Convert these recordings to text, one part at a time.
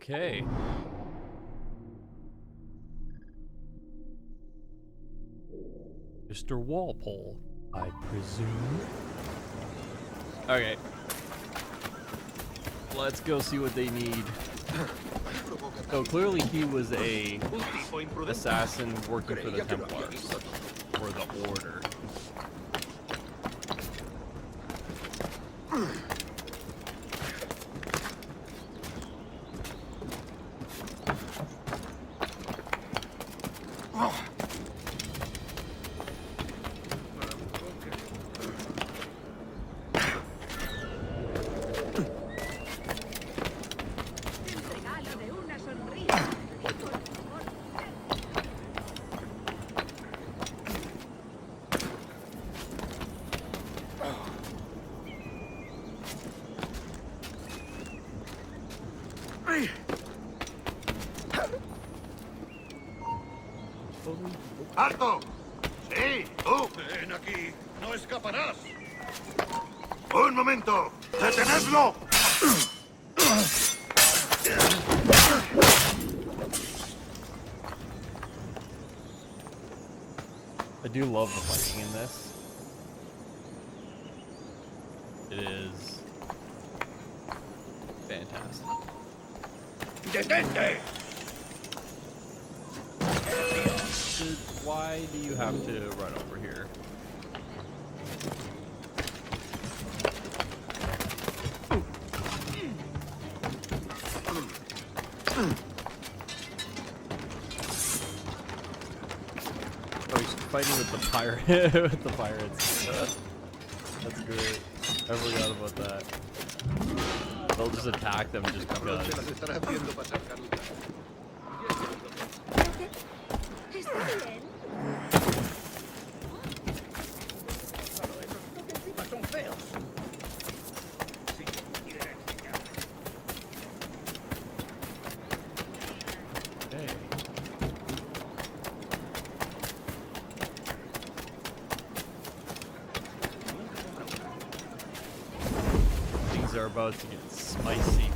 Okay. Mr. Walpole, I presume. Okay. Let's go see what they need. So clearly he was a assassin working for the Templars, or the Order. ¡Alto! ¡Sí! ¡Tú! ¡Ven aquí! ¡No escaparás! ¡Un momento! ¡Detenedlo! I do love the fighting in this. It is fantastic. ¡Detente! Why do you have to run over here? Oh, he's fighting with the pirate, with the pirates. That's great. I forgot about that. They'll just attack them just because. Things are about to get spicy.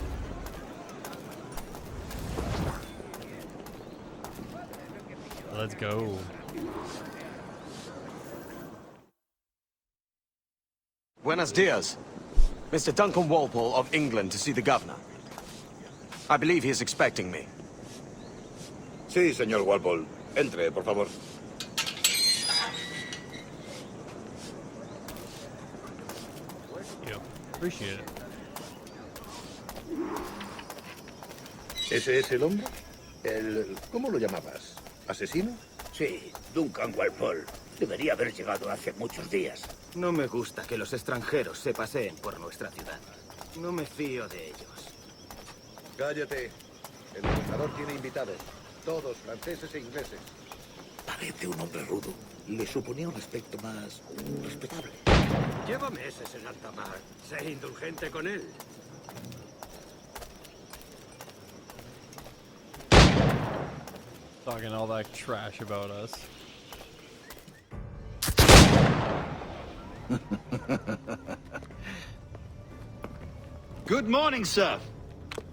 Let's go. Buenos dias. Mr. Duncan Walpole of England to see the governor. I believe he is expecting me. Sí, señor Walpole. Entre, por favor. Yeah, appreciate it. ¿Ese es el hombre? ¿Cómo lo llamabas? ¿Asesino? Sí, Duncan Walpole. Debería haber llegado hace muchos días. No me gusta que los extranjeros se paseen por nuestra ciudad. No me fío de ellos. Cállate. El gobernador tiene invitados. Todos franceses e ingleses. Parece un hombre rudo. Le suponía un aspecto más respetable. Lleva meses en alta mar. Sé indulgente con él. Talking all that trash about us. Good morning, sir.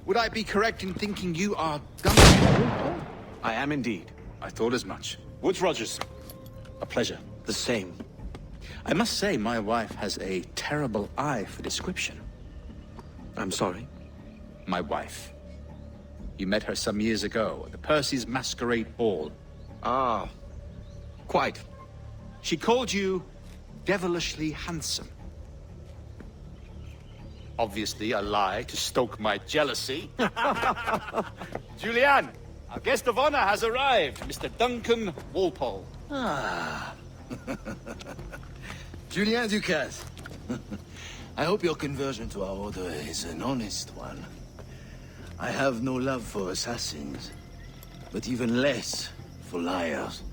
Would I be correct in thinking you are Duncan? I am indeed. I thought as much. Woods Rogers. A pleasure. The same. I must say, my wife has a terrible eye for description. I'm sorry. My wife. You met her some years ago at the Percy's Masquerade Ball. Ah, quite. She called you devilishly handsome. Obviously a lie to stoke my jealousy. Julianne, our guest of honor has arrived, Mr. Duncan Walpole. Ah. Julien Ducasse. I hope your conversion to our order is an honest one. I have no love for assassins, but even less for liars.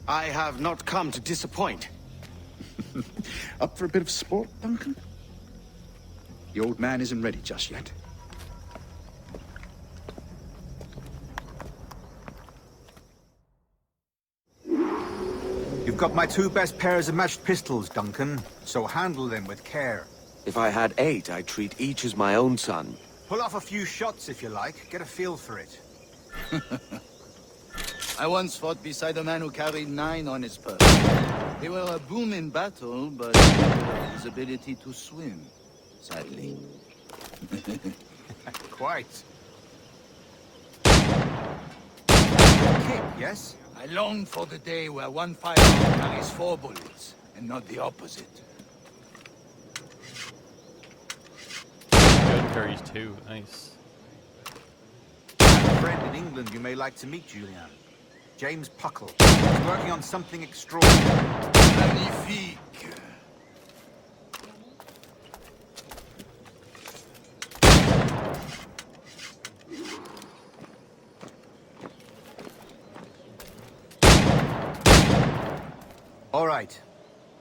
I have not come to disappoint. Up for a bit of sport, Duncan? The old man isn't ready just yet. You've got my two best pairs of matched pistols, Duncan, so handle them with care. If I had 8, I'd treat each as my own son. Pull off a few shots if you like. Get a feel for it. I once fought beside a man who carried 9 on his person. They were a boom in battle, but his ability to swim, sadly. Quite. Kick, yes? I long for the day where one firearm carries 4 bullets, and not the opposite. Good carries 2. Nice. I have a friend in England you may like to meet, Julian. James Puckle. He's working on something extraordinary. Magnifique! All right.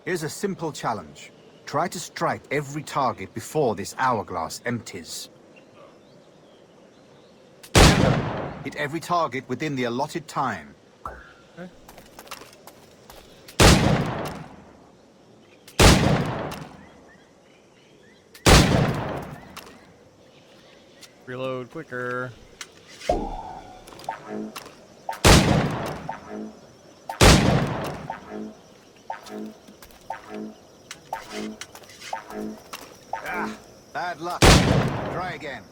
Here's a simple challenge. Try to strike every target before this hourglass empties. Remember, hit every target within the allotted time. Okay. Reload quicker. Ah, bad luck. Try again.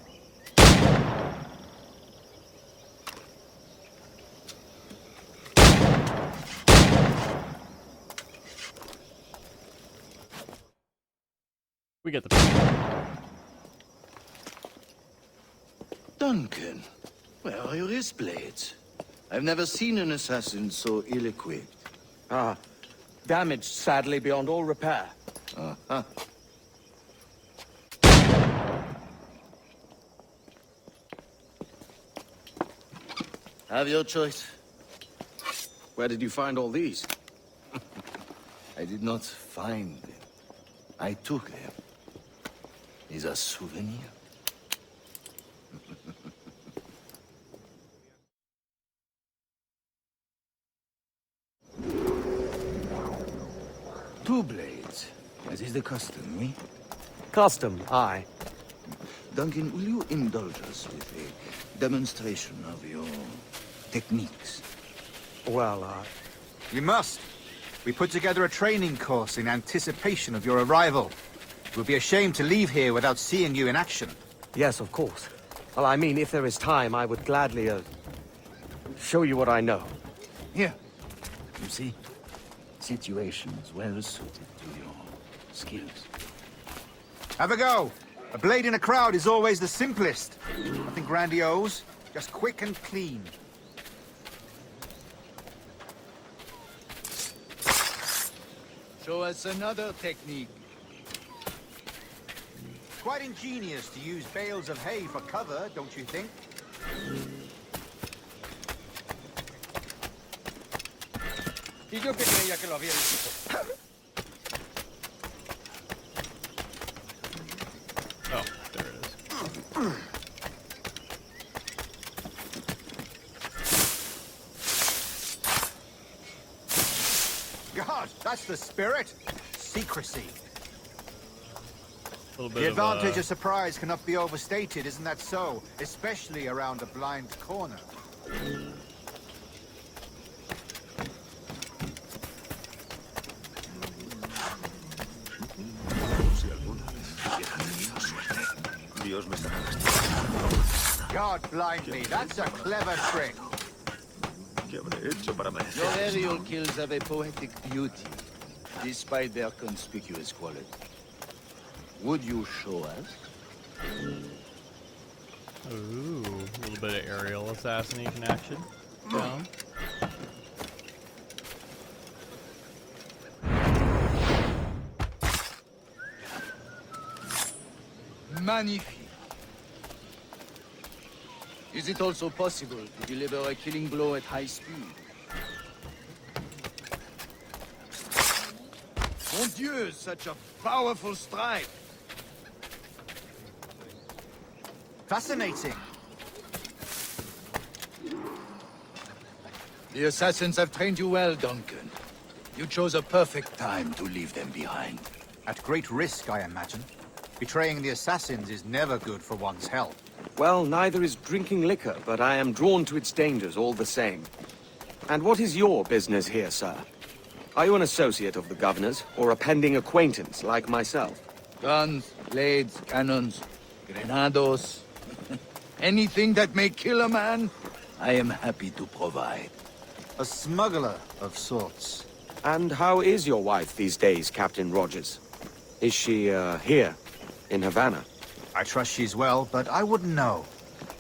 We get the... Duncan, where are your wrist blades? I've never seen an assassin so ill-equipped. Ah, damaged sadly beyond all repair. Uh-huh. Have your choice. Where did you find all these? I did not find them. I took them. Is a souvenir. Two blades, as is the custom, we? Custom, aye. Duncan, will you indulge us with a demonstration of your techniques? Well, You must. We put together a training course in anticipation of your arrival. It would be a shame to leave here without seeing you in action. yes, of course. Well, I mean, if there is time, I would gladly, show you what I know. Here. You see? Situations well suited to your skills. Have a go. A blade in a crowd is always the simplest. Nothing grandiose, just quick and clean. Show us another technique. Quite ingenious to use bales of hay for cover, don't you think? Y yo que creía que lo había visto. Oh, there it is. God, that's the spirit. Secrecy. A little bit The advantage of of surprise cannot be overstated, isn't that so? Especially around a blind corner. God blind me, that's a clever trick. ¿Qué habré hecho para merecer? Your aerial kills have a poetic beauty, despite their conspicuous quality. Would you show us? Ooh, a little bit of aerial assassination action. Down. Magnifique. Is it also possible to deliver a killing blow at high speed? Mon Dieu, such a powerful strike! Fascinating. The assassins have trained you well, Duncan. You chose a perfect time to leave them behind. At great risk, I imagine. Betraying the assassins is never good for one's health. Well, neither is drinking liquor, but I am drawn to its dangers all the same. And what is your business here, sir? Are you an associate of the governor's, or a pending acquaintance like myself? Guns, blades, cannons, grenados. Anything that may kill a man, I am happy to provide. A smuggler of sorts. And how is your wife these days, Captain Rogers? Is she, here, in Havana? I trust she's well, but I wouldn't know.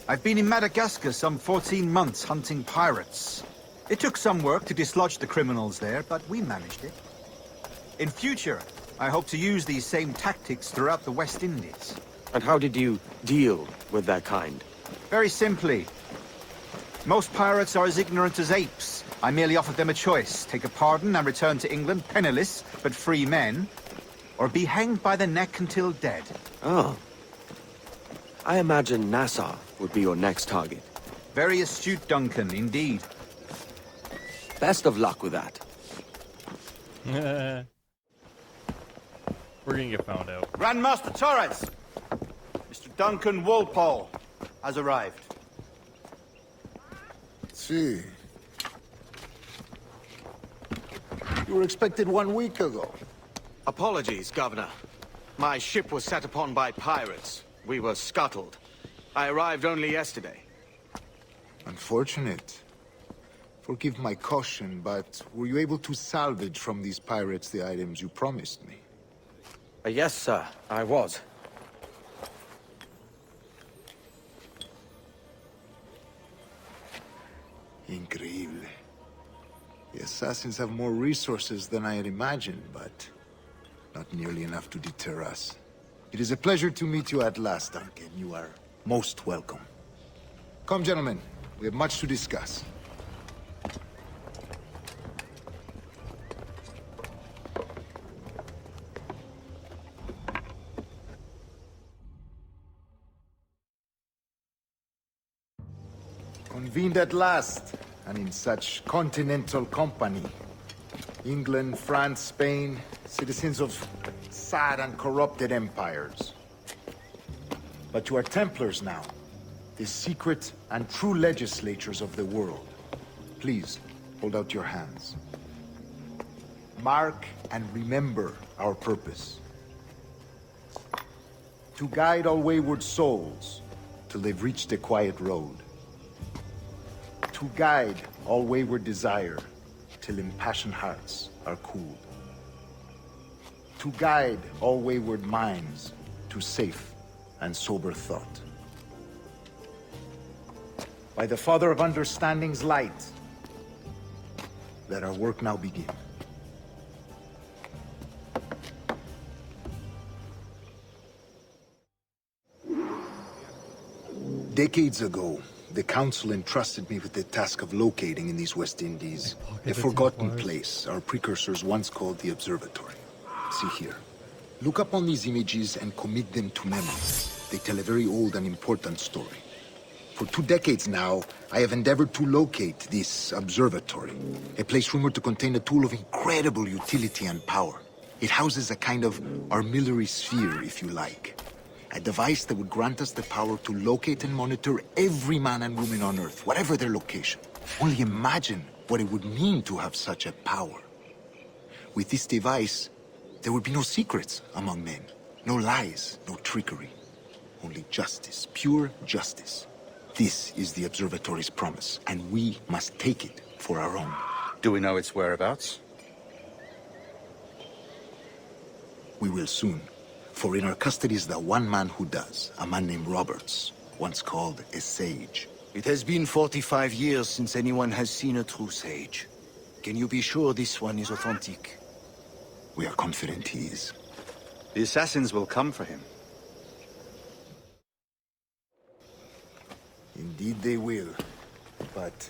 I've been in Madagascar some 14 months hunting pirates. It took some work to dislodge the criminals there, but we managed it. In future, I hope to use these same tactics throughout the West Indies. And how did you deal with that kind? Very simply. Most pirates are as ignorant as apes. I merely offered them a choice. Take a pardon and return to England penniless, but free men. Or be hanged by the neck until dead. Oh. I imagine Nassau would be your next target. Very astute, Duncan, indeed. Best of luck with that. We're gonna get found out. Grandmaster Torres! Mr. Duncan Walpole has arrived. See. You were expected 1 week ago. Apologies, Governor. My ship was set upon by pirates. We were scuttled. I arrived only yesterday. Unfortunate. Forgive my caution, but were you able to salvage from these pirates the items you promised me? Yes, sir, I was. Increíble. The assassins have more resources than I had imagined, but not nearly enough to deter us. It is a pleasure to meet you at last, Duncan. You are most welcome. Come, gentlemen. We have much to discuss. Convened at last, and in such continental company. England, France, Spain, citizens of sad and corrupted empires. But you are Templars now, the secret and true legislators of the world. Please, hold out your hands. Mark and remember our purpose. To guide all wayward souls till they've reached a quiet road. To guide all wayward desire till impassioned hearts are cooled. To guide all wayward minds to safe and sober thought. By the Father of Understanding's light, let our work now begin. Decades ago, the Council entrusted me with the task of locating in these West Indies a forgotten place our precursors once called the Observatory. See here. Look up on these images and commit them to memory. They tell a very old and important story. For 2 decades now, I have endeavored to locate this observatory, a place rumored to contain a tool of incredible utility and power. It houses a kind of armillary sphere, if you like. A device that would grant us the power to locate and monitor every man and woman on Earth, whatever their location. Only imagine what it would mean to have such a power. With this device, there would be no secrets among men, no lies, no trickery. Only justice, pure justice. This is the observatory's promise, and we must take it for our own. Do we know its whereabouts? We will soon. For in our custody is the one man who does, a man named Roberts, once called a sage. It has been 45 years since anyone has seen a true sage. Can you be sure this one is authentic? We are confident he is. The assassins will come for him. Indeed they will. But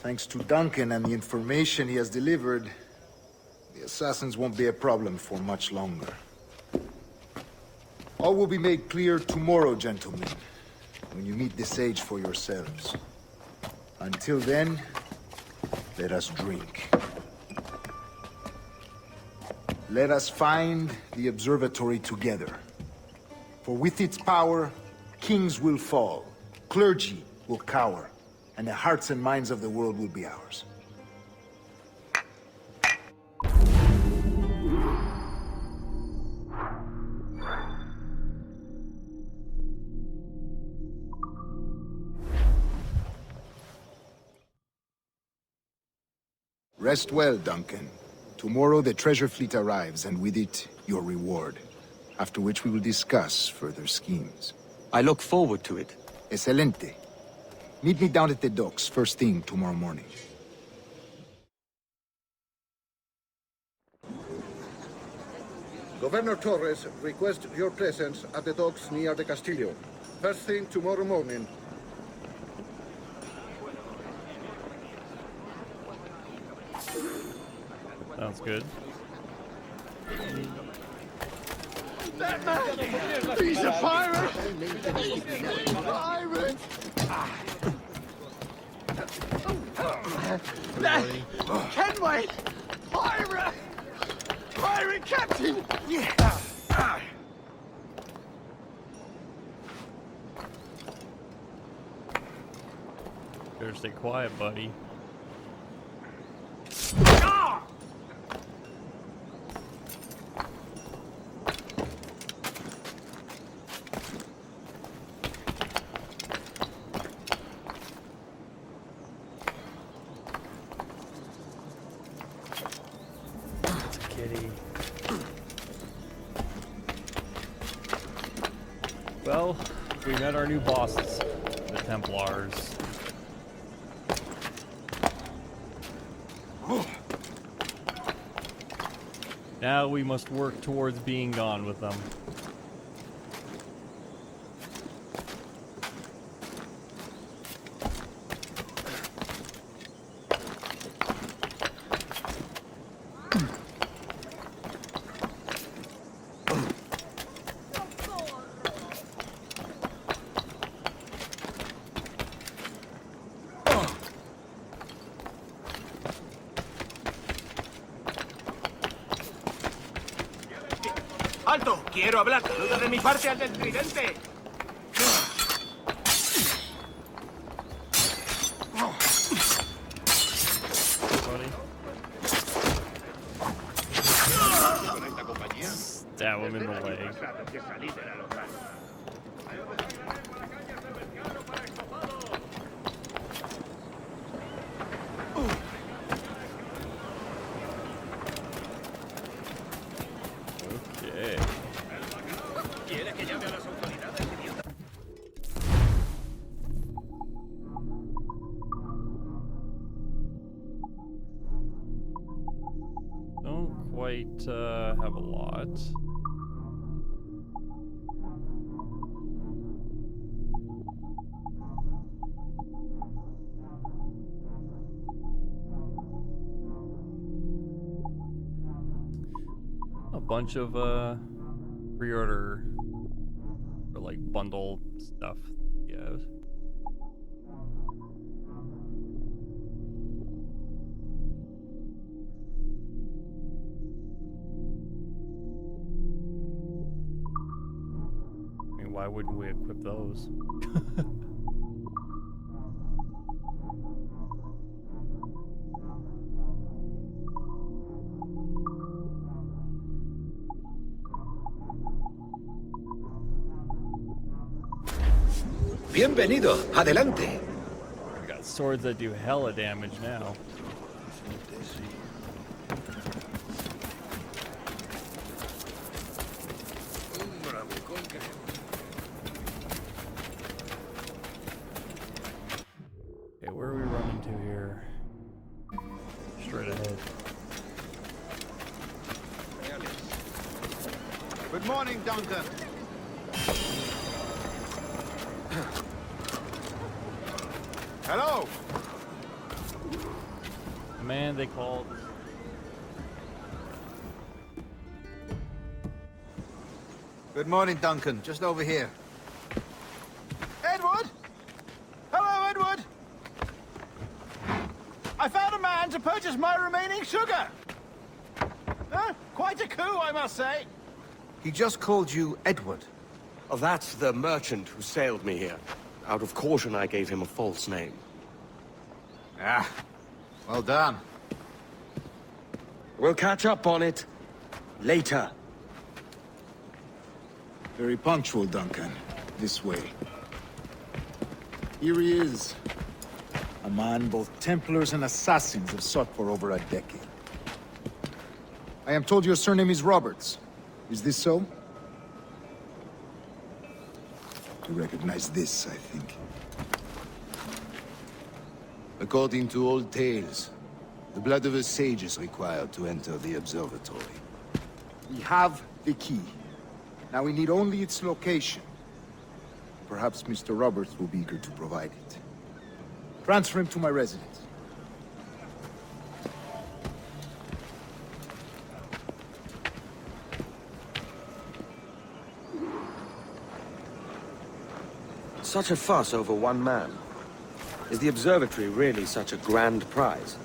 thanks to Duncan and the information he has delivered, the assassins won't be a problem for much longer. All will be made clear tomorrow, gentlemen, when you meet the sage for yourselves. Until then, let us drink. Let us find the observatory together. For with its power, Kings will fall, clergy will cower, and the hearts and minds of the world will be ours. Rest well, Duncan. Tomorrow the treasure fleet arrives, and with it, your reward. After which we will discuss further schemes. I look forward to it. Excelente. Meet me down at the docks first thing tomorrow morning. Governor Torres requests your presence at the docks near the Castillo. First thing tomorrow morning. Sounds good. That man! He's a pirate! Pirate! Kenway! Pirate! Pirate captain! Better stay quiet, buddy. Kitty. Well, we met our new bosses, the Templars. Now we must work towards being gone with them. ¡Alto! ¡Quiero hablar! ¡Saluda de mi parte al del tridente! Stab him in the leg. Don't quite have a lot. A bunch of pre-order or like bundle stuff. Yeah. Why wouldn't we equip those? Bienvenido, adelante. We got swords that do hella damage now. Okay, where are we running to here? Straight ahead. Good morning, Duncan. Hello. The man they called. Good morning, Duncan. Just over here. Edward? Hello, Edward! I found a man to purchase my remaining sugar! Quite a coup, I must say. He just called you Edward. Oh, that's the merchant who sailed me here. Out of caution, I gave him a false name. Ah, well done. We'll catch up on it later. Very punctual, Duncan. This way. Here he is. A man both Templars and Assassins have sought for over a decade. I am told your surname is Roberts. Is this so? You recognize this, I think. According to old tales, the blood of a sage is required to enter the observatory. We have the key. Now we need only its location. Perhaps Mr. Roberts will be eager to provide it. Transfer him to my residence. Such a fuss over one man. Is the observatory really such a grand prize?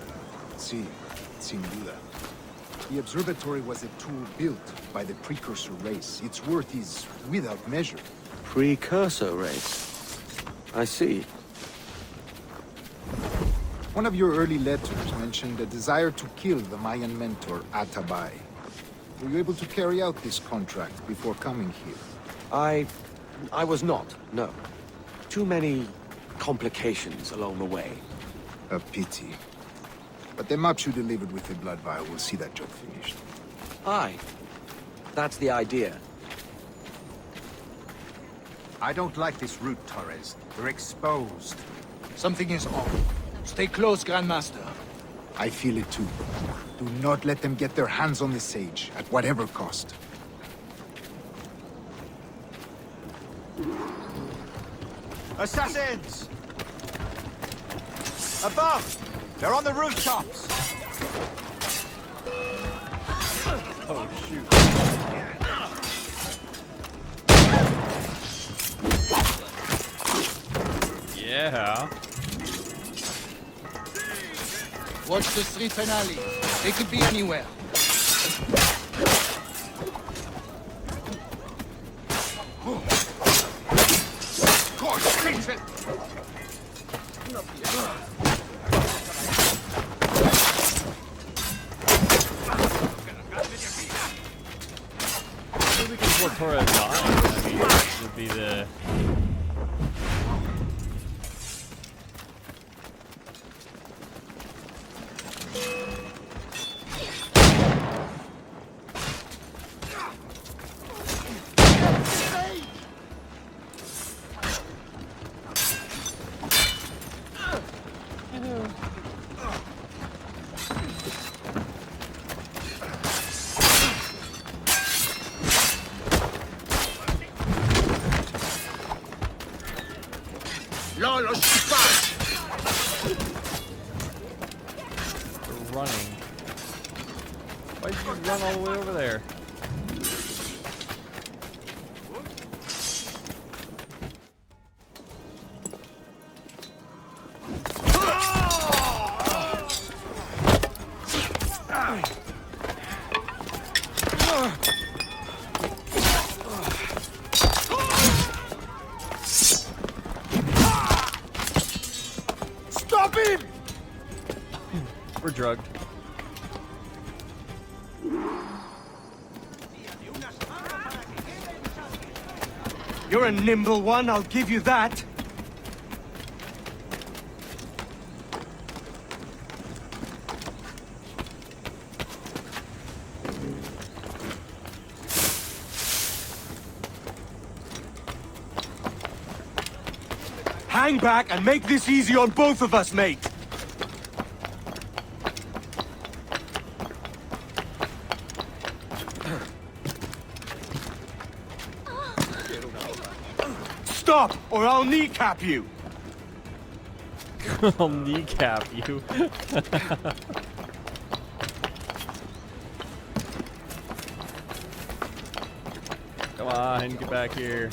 Sí, sin duda. The observatory was a tool built by the precursor race. Its worth is without measure. Precursor race. I see. One of your early letters mentioned a desire to kill the Mayan mentor, Atabay. Were you able to carry out this contract before coming here? I was not, no. Too many complications along the way. A pity. But the maps you delivered with the blood vial will see that job finished. Aye. That's the idea. I don't like this route, Torres. We're exposed. Something is off. Stay close, Grandmaster. I feel it too. Do not let them get their hands on the sage, at whatever cost. Assassins! Above! They're on the rooftops! Oh, shoot. Yeah. Watch the streets and alleys. They could be anywhere. Before Torres died, I mean, would be the... running. Why did you run all the way over there? Stop him! We're drugged. You're a nimble one, I'll give you that. Hang back and make this easy on both of us, mate. Stop, or I'll kneecap you. I'll kneecap you. Come on, get back here.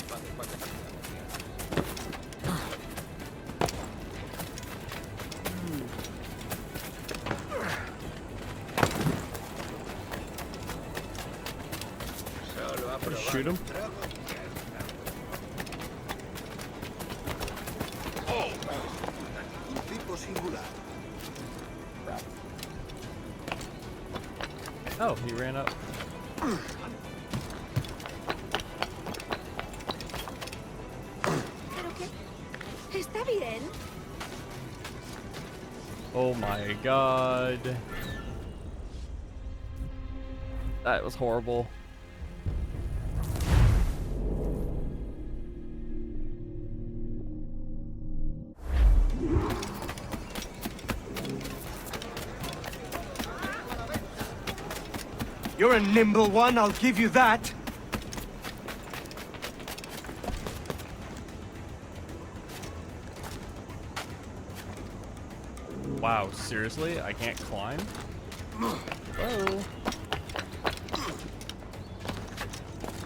Shoot him. Tipo singular. Oh, he ran up. ¿Pero qué? ¿Está bien? Oh my god. That was horrible. You're a nimble one, I'll give you that. Wow, seriously? I can't climb? Whoa.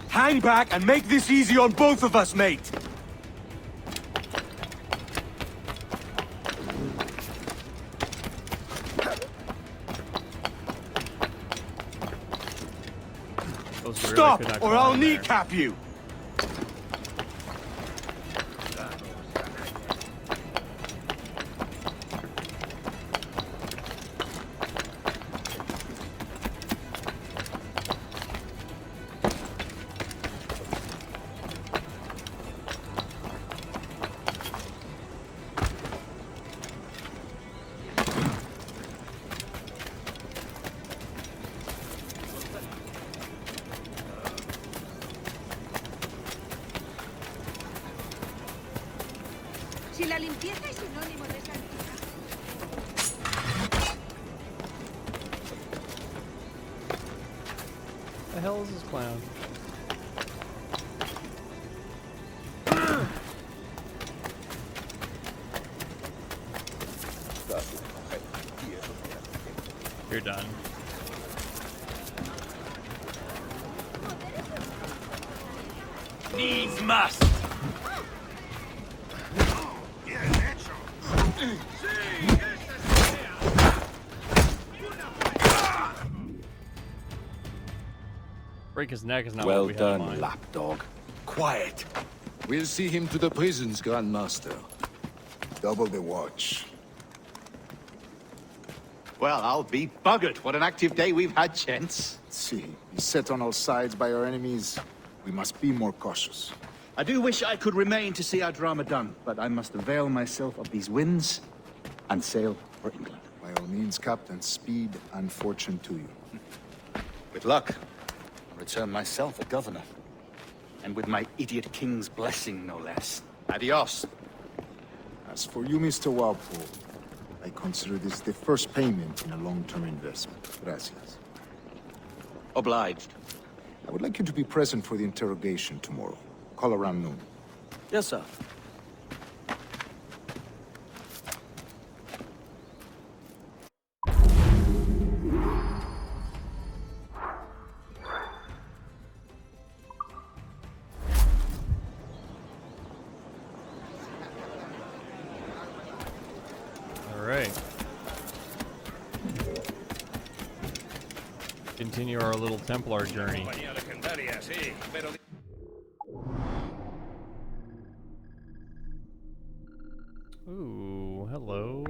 Hang back and make this easy on both of us, mate. Stop, or I'll kneecap you! Si la limpieza es sinónimo de santidad. The hell is this clown? You're done. Needs must. Break his neck is not Well what we had in done, mind. lapdog. Quiet. We'll see him to the prisons, Grandmaster. Double the watch. Well, I'll be buggered. What an active day we've had, gents. See, beset on all sides by our enemies, we must be more cautious. I do wish I could remain to see our drama done, but I must avail myself of these wins and sail for England. By all means, Captain, speed and fortune to you. With luck, I'll return myself a governor. And with my idiot king's blessing, no less. Adios. As for you, Mr. Walpole, I consider this the first payment in a long-term investment. Gracias. Obliged. I would like you to be present for the interrogation tomorrow. Call around noon. Yes, sir. Alright. Continue our little Templar journey. Ooh, hello.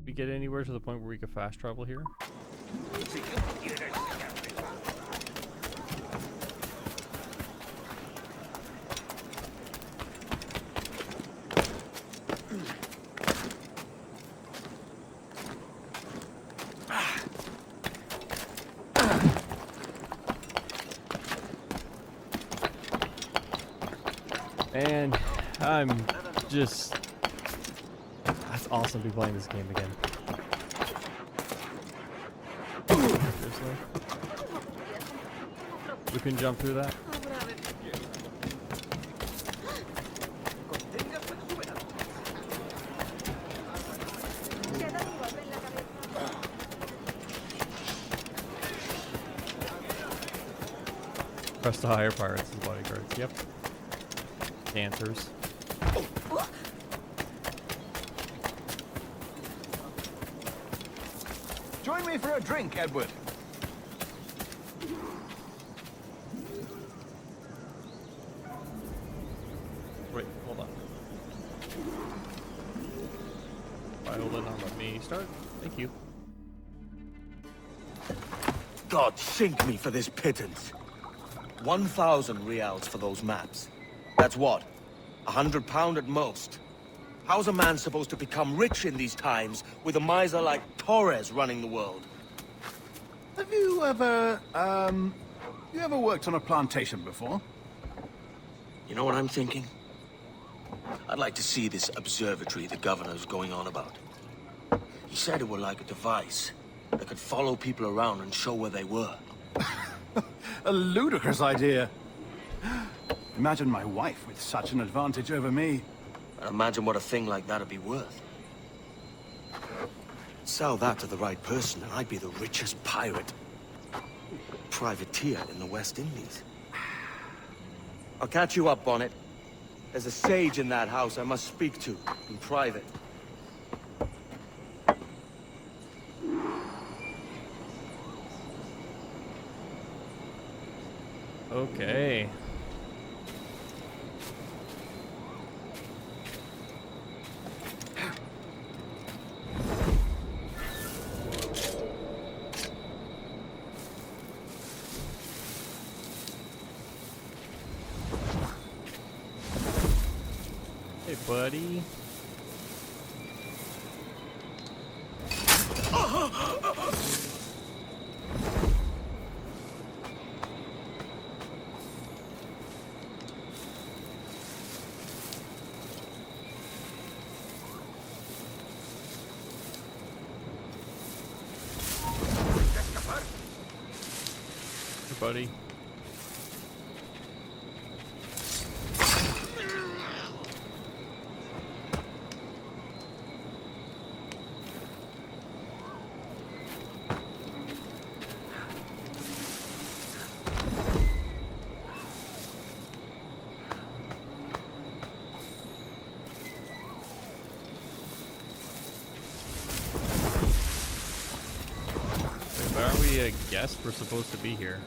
We get anywhere to the point where we could fast travel here? And I'm just... That's awesome to be playing this game again. Seriously? We can jump through that? Press to hire pirates as bodyguards. Yep. Dancers. Join me for a drink, Edward. Alright, well then not let me start. Thank you. God sink me for this pittance. 1,000 reals for those maps. That's what? £100 at most. How's a man supposed to become rich in these times with a miser like Torres running the world? Have you ever, worked on a plantation before? You know what I'm thinking? I'd like to see this observatory the governor's going on about. He said it were like a device that could follow people around and show where they were. A ludicrous idea. Imagine my wife with such an advantage over me. And imagine what a thing like that'd be worth. Sell that to the right person and I'd be the richest pirate. Privateer in the West Indies. I'll catch you up on it. There's a sage in that house I must speak to, in private. Okay. Hey, buddy. Hey, buddy. Wait, aren't we a guest? We're supposed to be here.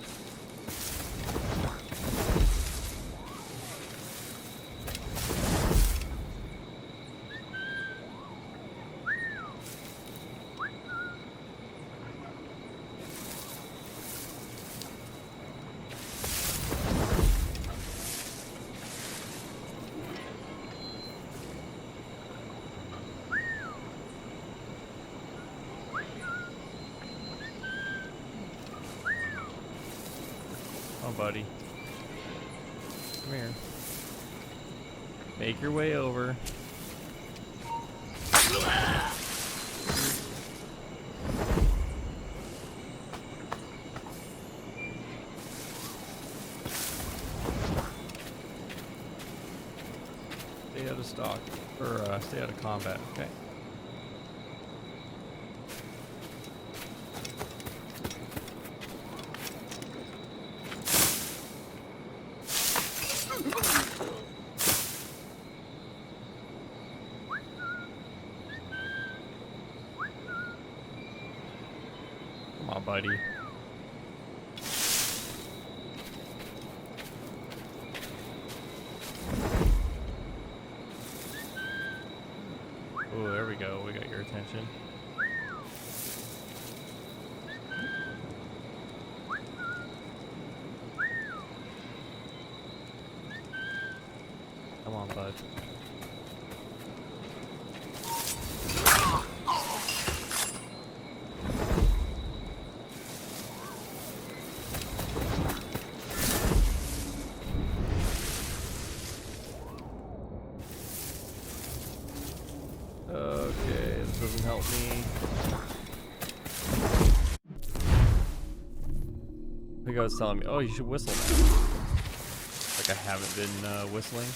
Oh, buddy. Come here. Make your way over. Stay out of stock, or stay out of combat, okay. Come on, buddy. Oh, there we go. We got your attention. Come on, bud. Okay, this doesn't help me. I think I was telling me, oh, you should whistle now. Like I haven't been whistling.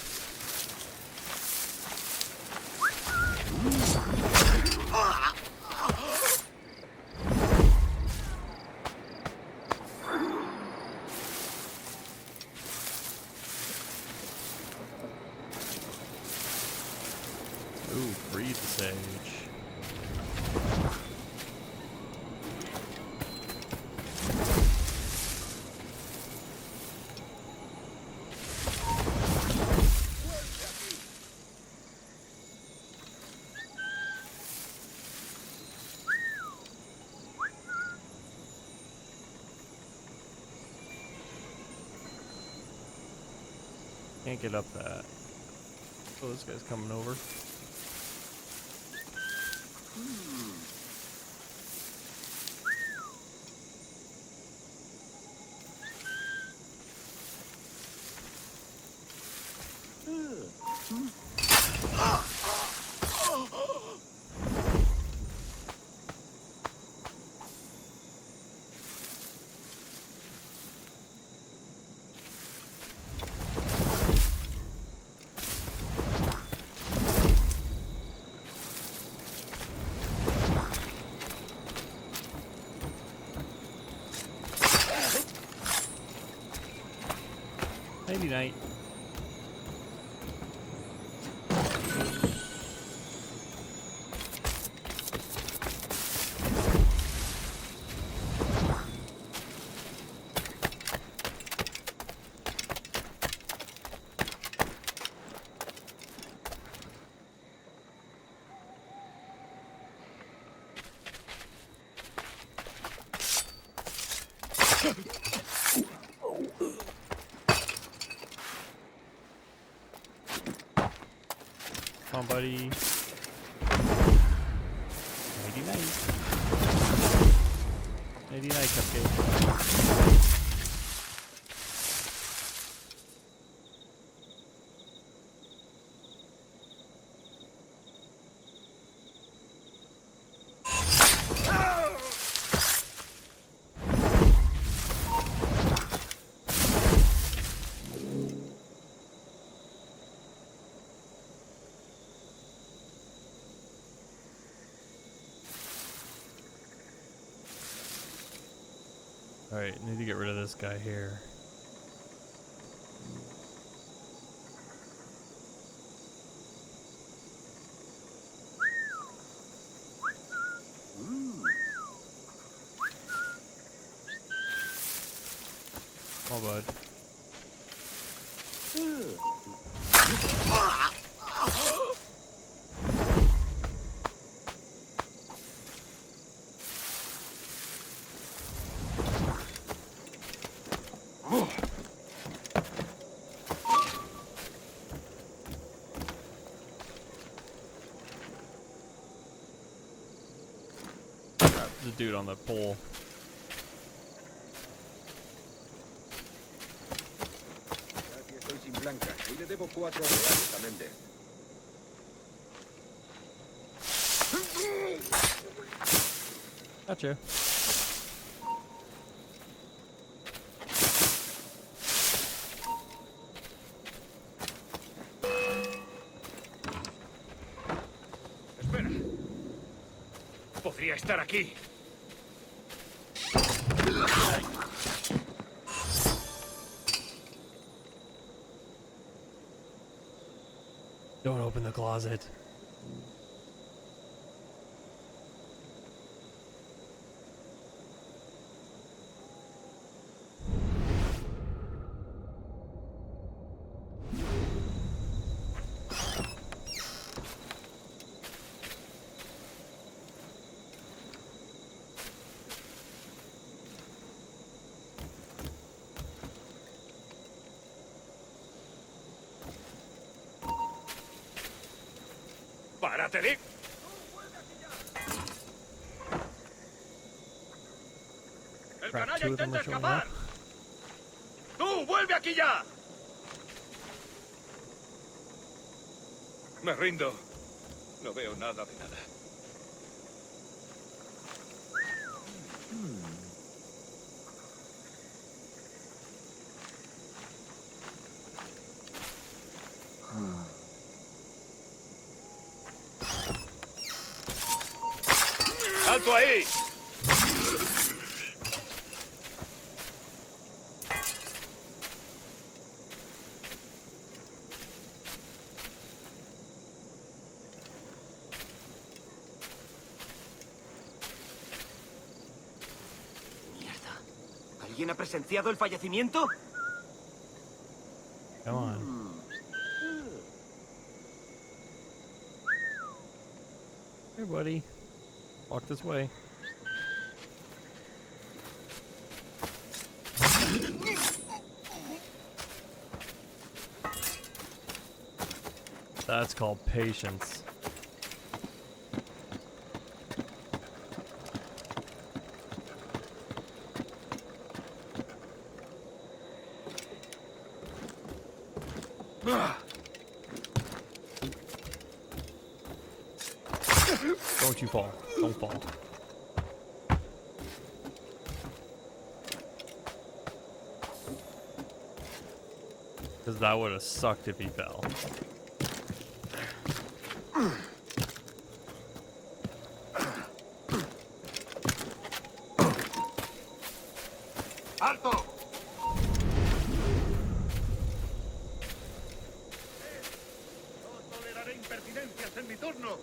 Ooh, breathe the sage. can't get up that. Oh, this guy's coming over. Nighty night. Come on, buddy. Nighty night. Nighty night, Cupcake. Alright, need to get rid of this guy here. Oh, bud. The dude on the pole. Estoy sin Blanca y le debo 4 reales a Méndez. Gotcha. Espera. Podría estar aquí. Don't open the closet. ¡Párate, Dick! ¡El Crap, canalla two of them intenta are showing escapar! up. ¡Tú, vuelve aquí ya! Me rindo. No veo nada de nada. ¡Alto ahí! Mierda. ¿Alguien ha presenciado el fallecimiento? Come on. Hey, buddy. Walk this way. That's called patience. Don't you fall. Don't fall. Because that would have sucked if he fell. ¡Alto! No toleraré impertinencias en mi turno.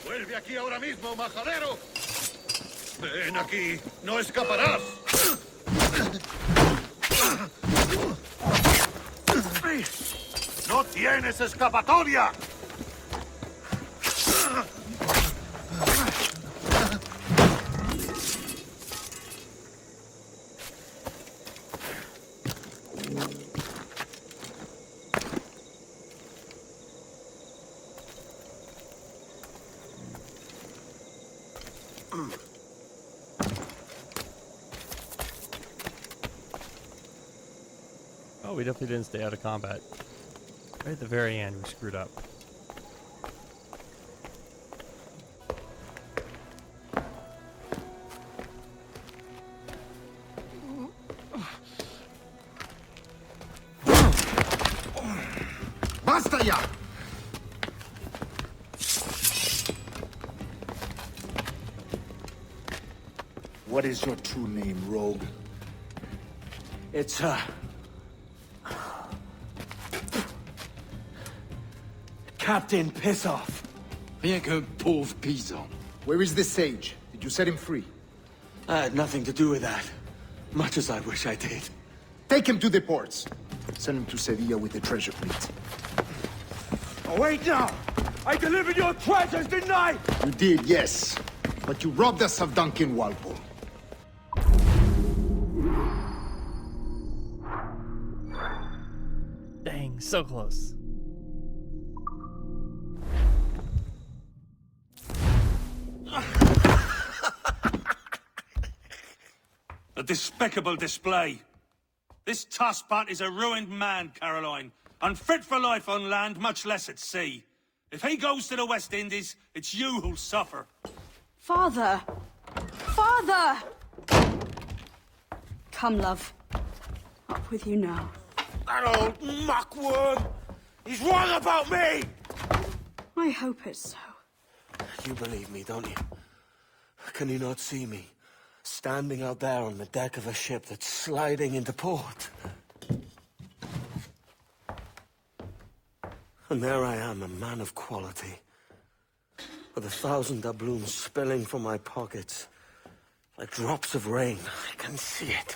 ¡Vuelve aquí ahora mismo, majadero! ¡Ven aquí! ¡No escaparás! ¡No tienes escapatoria! Oh, we definitely didn't stay out of combat. Right at the very end, we screwed up. Basta ya! What is your true name, rogue? It's, Captain Piss Off. Rien qu'un pauvre paysan. Where is the sage? Did you set him free? I had nothing to do with that. Much as I wish I did. Take him to the ports. Send him to Sevilla with the treasure plate. Oh, wait now! I delivered your treasures, didn't I? You did, yes. But you robbed us of Duncan Walpole. Dang, so close. A despicable display. This tosspot is a ruined man, Caroline. Unfit for life on land, much less at sea. If he goes to the West Indies, it's you who'll suffer. Father! Father! Come, love. Up with you now. That old muckworm! He's wrong about me! I hope it's so. You believe me, don't you? Can you not see me? Standing out there on the deck of a ship that's sliding into port. And there I am, a man of quality. With 1,000 doubloons spilling from my pockets. Like drops of rain. I can see it.